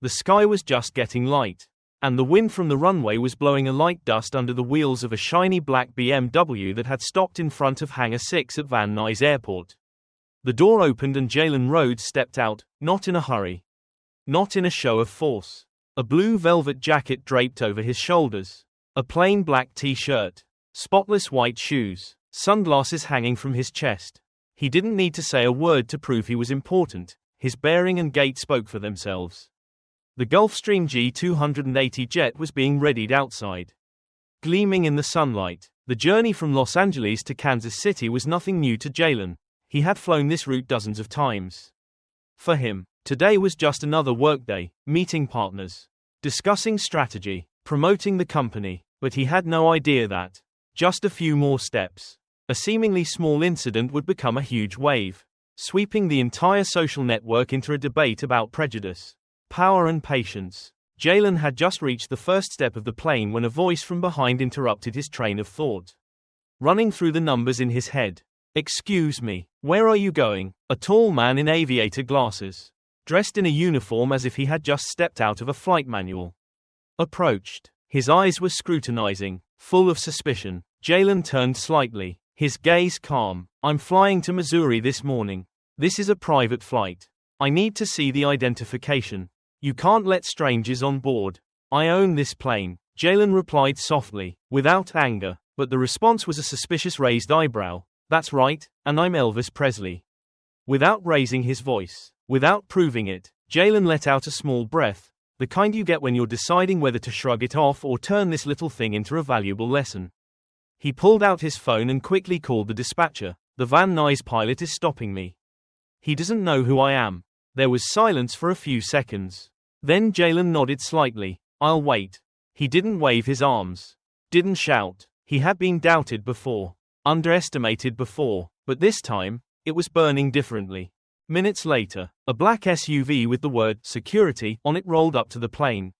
The sky was just getting light, and the wind from the runway was blowing a light dust under the wheels of a shiny black BMW that had stopped in front of Hangar 6 at Nuys Airport. The door opened and Jalen Rhodes stepped out, not in a hurry. Not in a show of force. A blue velvet jacket draped over his shoulders. A plain black t-shirt. Spotless white shoes. Sunglasses hanging from his chest. He didn't need to say a word to prove he was important. His bearing and gait spoke for themselves. The Gulfstream G280 jet was being readied outside. Gleaming in the sunlight. The journey from Los Angeles to Kansas City was nothing new to Jalen. He had flown this route dozens of times. For him, today was just another workday, meeting partners, discussing strategy, promoting the company, but he had no idea that, just a few more steps, a seemingly small incident would become a huge wave, sweeping the entire social network into a debate about prejudice, power and patience. Jalen had just reached the first step of the plane when a voice from behind interrupted his train of thought. Running through the numbers in his head. "Excuse me, where are you going?" A tall man in aviator glasses, dressed in a uniform as if he had just stepped out of a flight manual, approached. His eyes were scrutinizing, full of suspicion. Jalen turned slightly, his gaze calm. "I'm flying to Missouri this morning. This is a private flight. I need to see the identification. You can't let strangers on board. I own this plane," Jalen replied softly, without anger, but the response was a suspicious raised eyebrow. "That's right, and I'm Elvis Presley." Without raising his voice, without proving it, Jalen let out a small breath, the kind you get when you're deciding whether to shrug it off or turn this little thing into a valuable lesson. He pulled out his phone and quickly called the dispatcher. "The Van Nuys pilot is stopping me. He doesn't know who I am." There was silence for a few seconds. Then Jalen nodded slightly. "I'll wait." He didn't wave his arms. Didn't shout. He had been doubted before. Underestimated before, but this time, it was burning differently. Minutes later, a black SUV with the word "security" on it rolled up to the plane.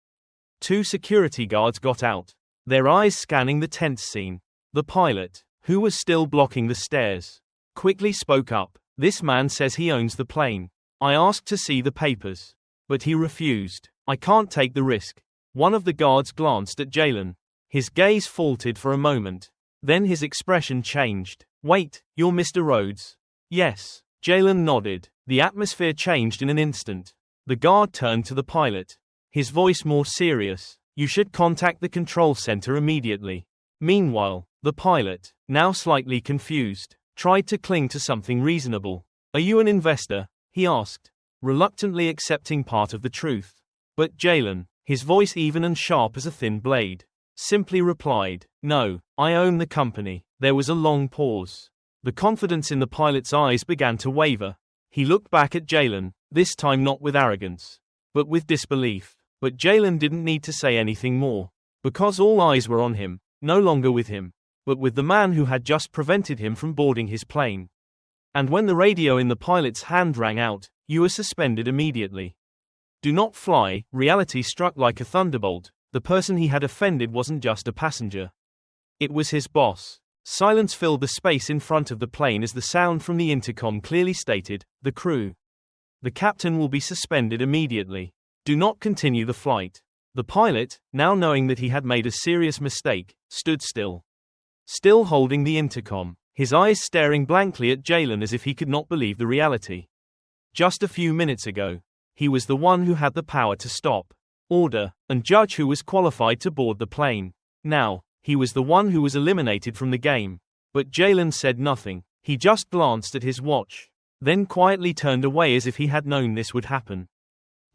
Two security guards got out, their eyes scanning the tense scene. The pilot, who was still blocking the stairs, quickly spoke up. "This man says he owns the plane. I asked to see the papers, but he refused. I can't take the risk." One of the guards glanced at Jalen. His gaze faltered for a moment. Then his expression changed. "Wait, you're Mr. Rhodes?" "Yes." Jalen nodded. The atmosphere changed in an instant. The guard turned to the pilot, his voice more serious. "You should contact the control center immediately." Meanwhile, the pilot, now slightly confused, tried to cling to something reasonable. "Are you an investor?" he asked, reluctantly accepting part of the truth. But Jalen, his voice even and sharp as a thin blade, simply replied, "No, I own the company." There was a long pause. The confidence in the pilot's eyes began to waver. He looked back at Jalen, this time not with arrogance, but with disbelief. But Jalen didn't need to say anything more, because all eyes were on him, no longer with him, but with the man who had just prevented him from boarding his plane. And when the radio in the pilot's hand rang out, "You are suspended immediately. Do not fly," reality struck like a thunderbolt. The person he had offended wasn't just a passenger. It was his boss. Silence filled the space in front of the plane as the sound from the intercom clearly stated, "The crew. The captain will be suspended immediately. Do not continue the flight." The pilot, now knowing that he had made a serious mistake, stood still. Still holding the intercom, his eyes staring blankly at Jalen as if he could not believe the reality. Just a few minutes ago, he was the one who had the power to stop, order, and judge who was qualified to board the plane. Now, he was the one who was eliminated from the game. But Jalen said nothing. He just glanced at his watch, then quietly turned away as if he had known this would happen.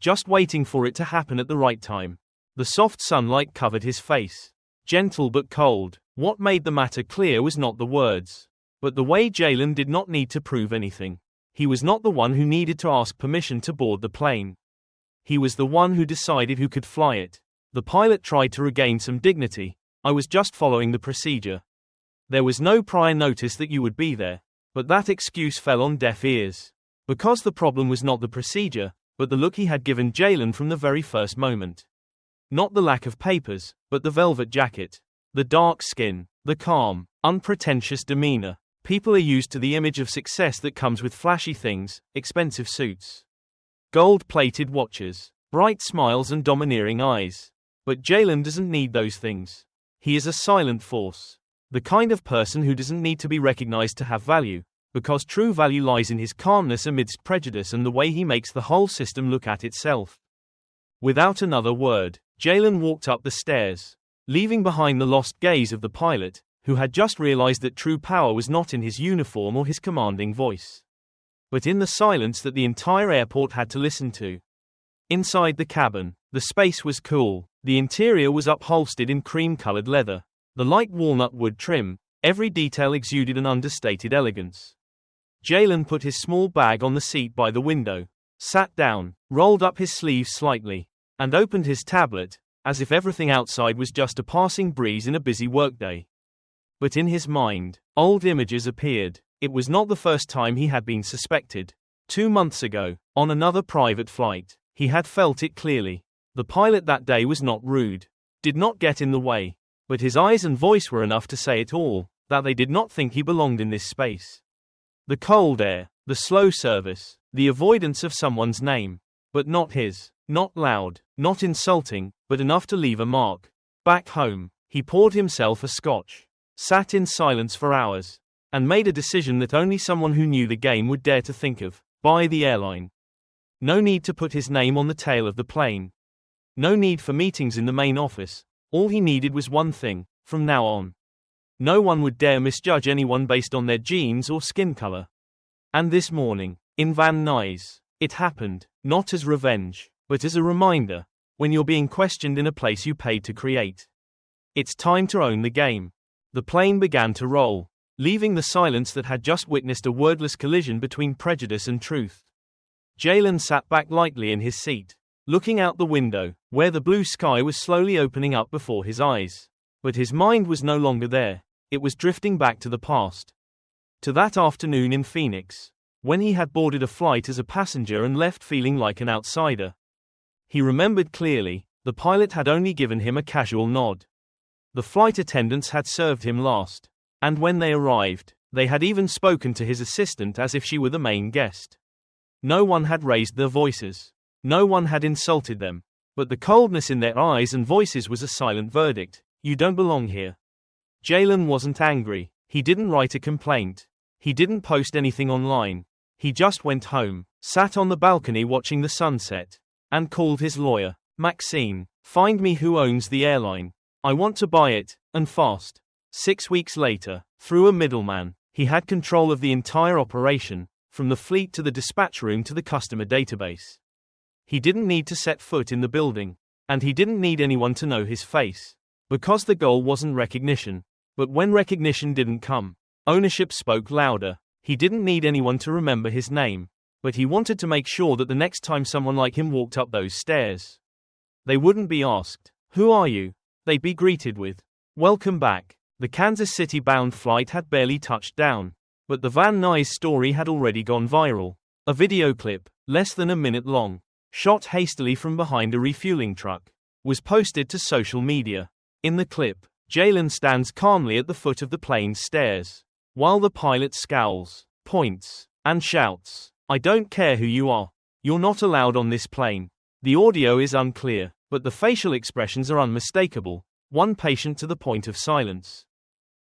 Just waiting for it to happen at the right time. The soft sunlight covered his face. Gentle but cold. What made the matter clear was not the words, but the way Jalen did not need to prove anything. He was not the one who needed to ask permission to board the plane. He was the one who decided who could fly it. The pilot tried to regain some dignity. "I was just following the procedure. There was no prior notice that you would be there." But that excuse fell on deaf ears. Because the problem was not the procedure, but the look he had given Jalen from the very first moment. Not the lack of papers, but the velvet jacket. The dark skin. The calm, unpretentious demeanor. People are used to the image of success that comes with flashy things, expensive suits, gold-plated watches, bright smiles and domineering eyes. But Jalen doesn't need those things. He is a silent force. The kind of person who doesn't need to be recognized to have value, because true value lies in his calmness amidst prejudice and the way he makes the whole system look at itself. Without another word, Jalen walked up the stairs, leaving behind the lost gaze of the pilot, who had just realized that true power was not in his uniform or his commanding voice, but in the silence that the entire airport had to listen to. Inside the cabin, the space was cool. The interior was upholstered in cream-colored leather. The light walnut wood trim, every detail exuded an understated elegance. Jalen put his small bag on the seat by the window, sat down, rolled up his sleeves slightly, and opened his tablet, as if everything outside was just a passing breeze in a busy workday. But in his mind, old images appeared. It was not the first time he had been suspected. 2 months ago, on another private flight, he had felt it clearly. The pilot that day was not rude, did not get in the way, but his eyes and voice were enough to say it all, that they did not think he belonged in this space. The cold air, the slow service, the avoidance of someone's name, but not his, not loud, not insulting, but enough to leave a mark. Back home, he poured himself a scotch, sat in silence for hours, and made a decision that only someone who knew the game would dare to think of: buy the airline. No need to put his name on the tail of the plane. No need for meetings in the main office. All he needed was one thing: from now on, no one would dare misjudge anyone based on their genes or skin color. And this morning, in Van Nuys, it happened, not as revenge, but as a reminder: when you're being questioned in a place you paid to create, it's time to own the game. The plane began to roll, leaving the silence that had just witnessed a wordless collision between prejudice and truth. Jalen sat back lightly in his seat, looking out the window, where the blue sky was slowly opening up before his eyes. But his mind was no longer there. It was drifting back to the past. To that afternoon in Phoenix, when he had boarded a flight as a passenger and left feeling like an outsider. He remembered clearly, the pilot had only given him a casual nod. The flight attendants had served him last, and when they arrived, they had even spoken to his assistant as if she were the main guest. No one had raised their voices. No one had insulted them. But the coldness in their eyes and voices was a silent verdict: you don't belong here. Jalen wasn't angry. He didn't write a complaint. He didn't post anything online. He just went home, sat on the balcony watching the sunset, and called his lawyer. Maxine, find me who owns the airline. I want to buy it, and fast. 6 weeks later, through a middleman, he had control of the entire operation, from the fleet to the dispatch room to the customer database. He didn't need to set foot in the building, and he didn't need anyone to know his face, because the goal wasn't recognition. But when recognition didn't come, ownership spoke louder. He didn't need anyone to remember his name, but he wanted to make sure that the next time someone like him walked up those stairs, they wouldn't be asked, "Who are you?" They'd be greeted with, "Welcome back." The Kansas City-bound flight had barely touched down, but the Van Nuys story had already gone viral. A video clip, less than a minute long, shot hastily from behind a refueling truck, was posted to social media. In the clip, Jalen stands calmly at the foot of the plane's stairs, while the pilot scowls, points, and shouts, "I don't care who you are. You're not allowed on this plane." The audio is unclear, but the facial expressions are unmistakable, one patient to the point of silence,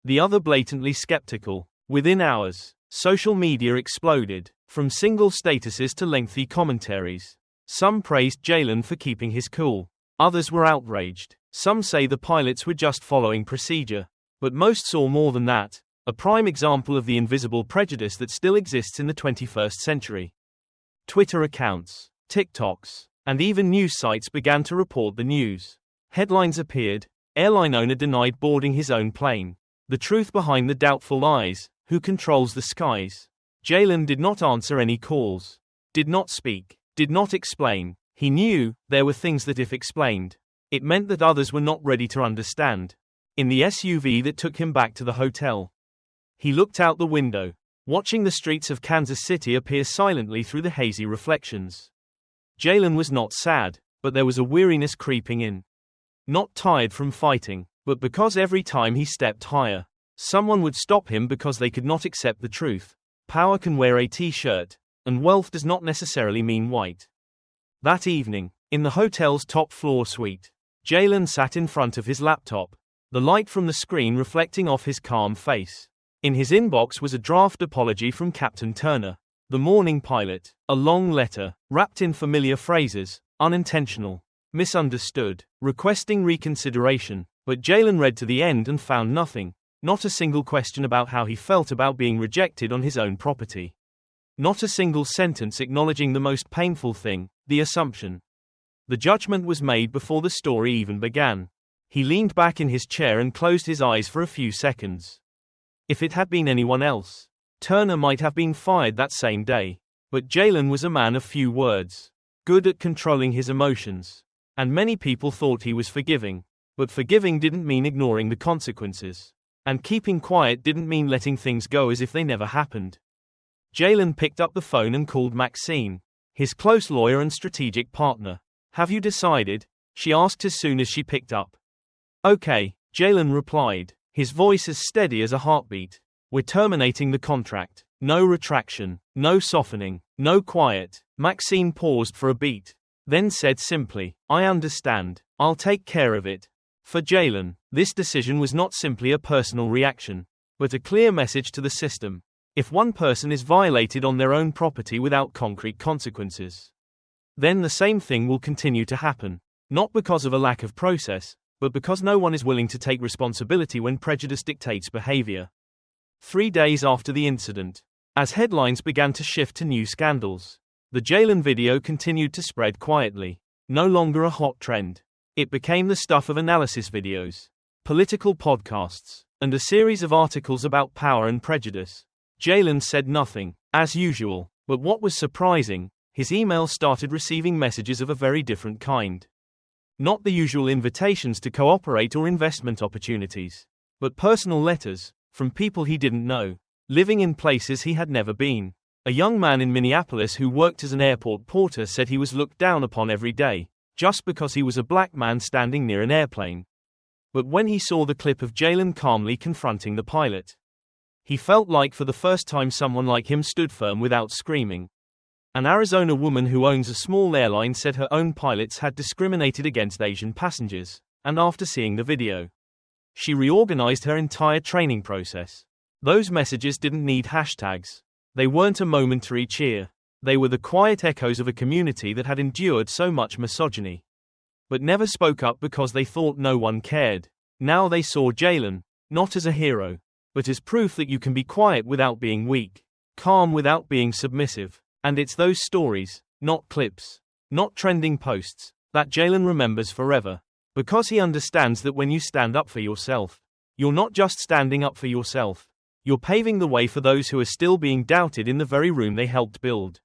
the other blatantly skeptical. Within hours, social media exploded, from single statuses to lengthy commentaries. Some praised Jalen for keeping his cool. Others were outraged. Some say the pilots were just following procedure. But most saw more than that, a prime example of the invisible prejudice that still exists in the 21st century. Twitter accounts, TikToks, and even news sites began to report the news. Headlines appeared: airline owner denied boarding his own plane. The truth behind the doubtful lies: who controls the skies? Jalen did not answer any calls, did not speak, did not explain. He knew there were things that, if explained, it meant that others were not ready to understand. In the SUV that took him back to the hotel, he looked out the window, watching the streets of Kansas City appear silently through the hazy reflections. Jalen was not sad, but there was a weariness creeping in. Not tired from fighting, but because every time he stepped higher, someone would stop him because they could not accept the truth. Power can wear a t-shirt, and wealth does not necessarily mean white. That evening, In the hotel's top-floor suite, Jalen sat in front of his laptop, the light from the screen reflecting off his calm face. In his inbox was a draft apology from Captain Turner, the morning pilot, a long letter, wrapped in familiar phrases, unintentional, misunderstood, requesting reconsideration, but Jalen read to the end and found nothing, not a single question about how he felt about being rejected on his own property. Not a single sentence acknowledging the most painful thing, the assumption. The judgment was made before the story even began. He leaned back in his chair and closed his eyes for a few seconds. If it had been anyone else, Turner might have been fired that same day. But Jalen was a man of few words, good at controlling his emotions. And many people thought he was forgiving. But forgiving didn't mean ignoring the consequences. And keeping quiet didn't mean letting things go as if they never happened. Jalen picked up the phone and called Maxine, his close lawyer and strategic partner. "Have you decided?" she asked as soon as she picked up. "Okay," Jalen replied, his voice as steady as a heartbeat. "We're terminating the contract. No retraction, no softening, no quiet." Maxine paused for a beat, then said simply, "I understand. I'll take care of it." For Jalen, this decision was not simply a personal reaction, but a clear message to the system. If one person is violated on their own property without concrete consequences, then the same thing will continue to happen, not because of a lack of process, but because no one is willing to take responsibility when prejudice dictates behavior. 3 days after the incident, as headlines began to shift to new scandals, the Jalen video continued to spread quietly. No longer a hot trend, it became the stuff of analysis videos, political podcasts, and a series of articles about power and prejudice. Jalen said nothing, as usual, but what was surprising, his email started receiving messages of a very different kind. Not the usual invitations to cooperate or investment opportunities, but personal letters, from people he didn't know, living in places he had never been. A young man in Minneapolis who worked as an airport porter said he was looked down upon every day, just because he was a black man standing near an airplane. But when he saw the clip of Jalen calmly confronting the pilot, he felt like for the first time someone like him stood firm without screaming. An Arizona woman who owns a small airline said her own pilots had discriminated against Asian passengers, and after seeing the video, she reorganized her entire training process. Those messages didn't need hashtags. They weren't a momentary cheer. They were the quiet echoes of a community that had endured so much misogyny, but never spoke up because they thought no one cared. Now they saw Jalen, not as a hero, but as proof that you can be quiet without being weak, calm without being submissive. And it's those stories, not clips, not trending posts, that Jalen remembers forever. Because he understands that when you stand up for yourself, you're not just standing up for yourself, you're paving the way for those who are still being doubted in the very room they helped build.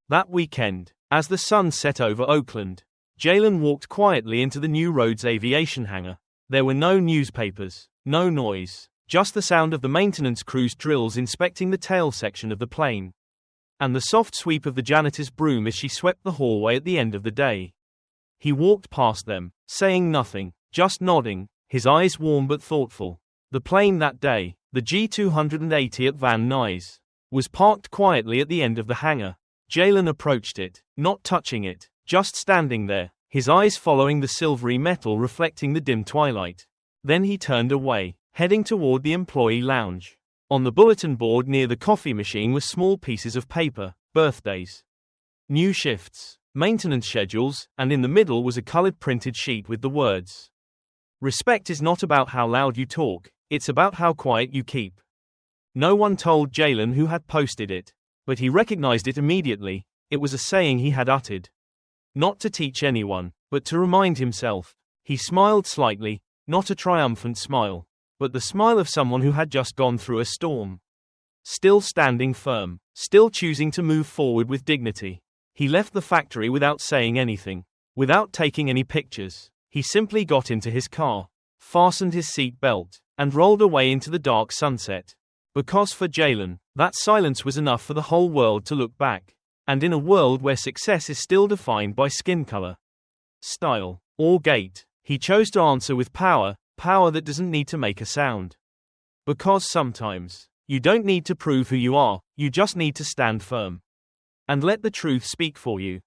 That weekend, as the sun set over Oakland, Jalen walked quietly into the Nuys Rhodes aviation hangar. There were no newspapers, no noise, just the sound of the maintenance crew's drills inspecting the tail section of the plane, and the soft sweep of the janitor's broom as she swept the hallway at the end of the day. He walked past them, saying nothing, just nodding, his eyes warm but thoughtful. The plane that day, the G280 at Van Nuys, was parked quietly at the end of the hangar. Jalen approached it, not touching it, just standing there, his eyes following the silvery metal reflecting the dim twilight. Then he turned away, heading toward the employee lounge. On the bulletin board near the coffee machine were small pieces of paper, birthdays, new shifts, maintenance schedules, and in the middle was a colored printed sheet with the words, "Respect is not about how loud you talk, it's about how quiet you keep." No one told Jalen who had posted it, but he recognized it immediately. It was a saying he had uttered, not to teach anyone, but to remind himself. He smiled slightly, not a triumphant smile, but the smile of someone who had just gone through a storm. Still standing firm, still choosing to move forward with dignity. He left the factory without saying anything, without taking any pictures. He simply got into his car, fastened his seat belt, and rolled away into the dark sunset. Because for Jalen, that silence was enough for the whole world to look back. And in a world where success is still defined by skin color, style, or gait, he chose to answer with power. Power that doesn't need to make a sound. Because sometimes, you don't need to prove who you are, you just need to stand firm. And let the truth speak for you.